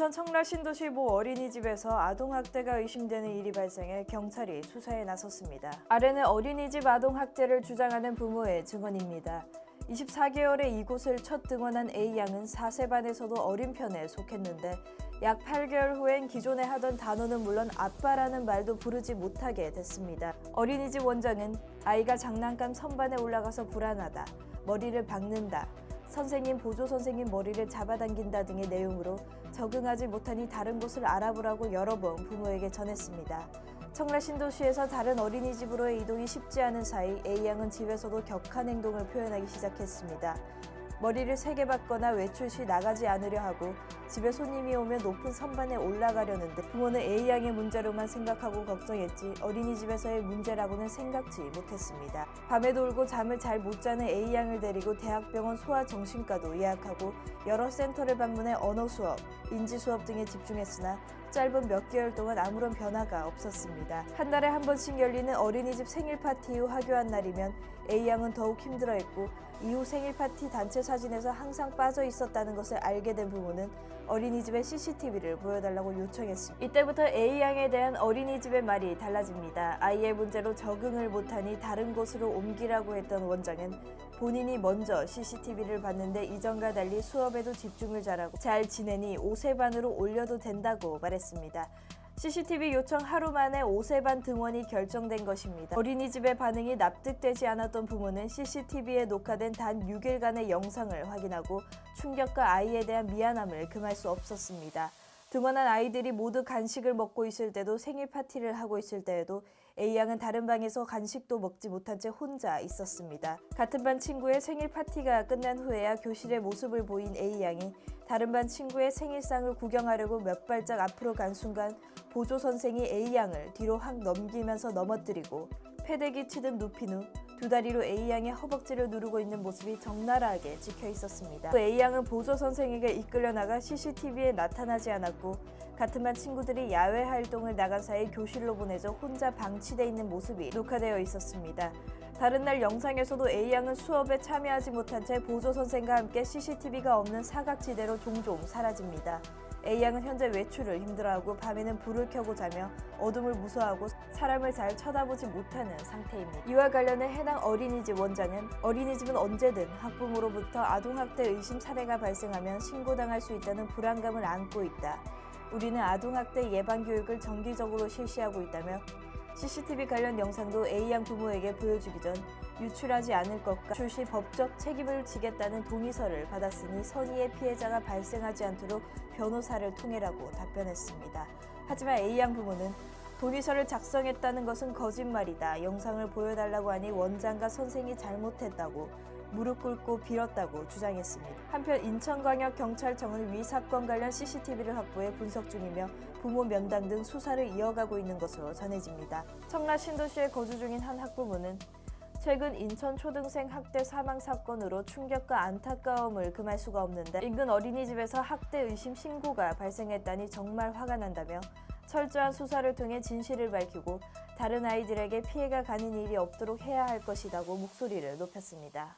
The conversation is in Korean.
인천 청라 신도시 모 어린이집에서 아동학대가 의심되는 일이 발생해 경찰이 수사에 나섰습니다. 아래는 어린이집 아동학대를 주장하는 부모의 증언입니다. 24개월에 이곳을 첫 등원한 A양은 4세반에서도 어린 편에 속했는데 약 8개월 후엔 기존에 하던 단어는 물론 아빠라는 말도 부르지 못하게 됐습니다. 어린이집 원장은 아이가 장난감 선반에 올라가서 불안하다, 머리를 박는다, 선생님, 보조 선생님 머리를 잡아당긴다 등의 내용으로 적응하지 못하니 다른 곳을 알아보라고 여러 번 부모에게 전했습니다. 청라 신도시에서 다른 어린이집으로의 이동이 쉽지 않은 사이 A양은 집에서도 격한 행동을 표현하기 시작했습니다. 머리를 세게 박거나 외출 시 나가지 않으려 하고 집에 손님이 오면 높은 선반에 올라가려는데 부모는 A양의 문제로만 생각하고 걱정했지 어린이집에서의 문제라고는 생각지 못했습니다. 밤에도 울고 잠을 잘 못 자는 A양을 데리고 대학병원 소아정신과도 예약하고 여러 센터를 방문해 언어 수업, 인지 수업 등에 집중했으나 짧은 몇 개월 동안 아무런 변화가 없었습니다. 한 달에 한 번씩 열리는 어린이집 생일 파티 후 하교한 날이면 A양은 더욱 힘들어했고 이후 생일 파티 단체 사진에서 항상 빠져 있었다는 것을 알게 된 부모는 어린이집의 CCTV를 보여달라고 요청했습니다. 이때부터 A양에 대한 어린이집의 말이 달라집니다. 아이의 문제로 적응을 못하니 다른 곳으로 옮기라고 했던 원장은 본인이 먼저 CCTV를 봤는데 이전과 달리 수업에도 집중을 잘하고 잘 지내니 5세반으로 올려도 된다고 말했습니다. CCTV 요청 하루 만에 5세반 등원이 결정된 것입니다. 어린이집의 반응이 납득되지 않았던 부모는 CCTV에 녹화된 단 6일간의 영상을 확인하고 충격과 아이에 대한 미안함을 금할 수 없었습니다. 등원한 아이들이 모두 간식을 먹고 있을 때도 생일 파티를 하고 있을 때에도 A양은 다른 방에서 간식도 먹지 못한 채 혼자 있었습니다. 같은 반 친구의 생일 파티가 끝난 후에야 교실의 모습을 보인 A양이 다른 반 친구의 생일상을 구경하려고 몇 발짝 앞으로 간 순간 보조 선생이 A양을 뒤로 확 넘기면서 넘어뜨리고 패대기 치듯 눕힌 후 두 다리로 A양의 허벅지를 누르고 있는 모습이 적나라하게 찍혀 있었습니다. 또 A양은 보조 선생에게 이끌려 나가 CCTV에 나타나지 않았고 같은 반 친구들이 야외 활동을 나간 사이 교실로 보내져 혼자 방치돼 있는 모습이 녹화되어 있었습니다. 다른 날 영상에서도 A양은 수업에 참여하지 못한 채 보조 선생과 함께 CCTV가 없는 사각지대로 종종 사라집니다. A양은 현재 외출을 힘들어하고 밤에는 불을 켜고 자며 어둠을 무서워하고 사람을 잘 쳐다보지 못하는 상태입니다. 이와 관련해 해당 어린이집 원장은 어린이집은 언제든 학부모로부터 아동학대 의심 사례가 발생하면 신고당할 수 있다는 불안감을 안고 있다. 우리는 아동학대 예방교육을 정기적으로 실시하고 있다며 CCTV 관련 영상도 A양 부모에게 보여주기 전 유출하지 않을 것과 출시 법적 책임을 지겠다는 동의서를 받았으니 선의의 피해자가 발생하지 않도록 변호사를 통해라고 답변했습니다. 하지만 A양 부모는 동의서를 작성했다는 것은 거짓말이다. 영상을 보여달라고 하니 원장과 선생이 잘못했다고 무릎 꿇고 빌었다고 주장했습니다. 한편 인천광역경찰청은 위 사건 관련 CCTV를 확보해 분석 중이며 부모 면담 등 수사를 이어가고 있는 것으로 전해집니다. 청라 신도시에 거주 중인 한 학부모는 최근 인천 초등생 학대 사망 사건으로 충격과 안타까움을 금할 수가 없는데 인근 어린이집에서 학대 의심 신고가 발생했다니 정말 화가 난다며 철저한 수사를 통해 진실을 밝히고 다른 아이들에게 피해가 가는 일이 없도록 해야 할 것이라고 목소리를 높였습니다.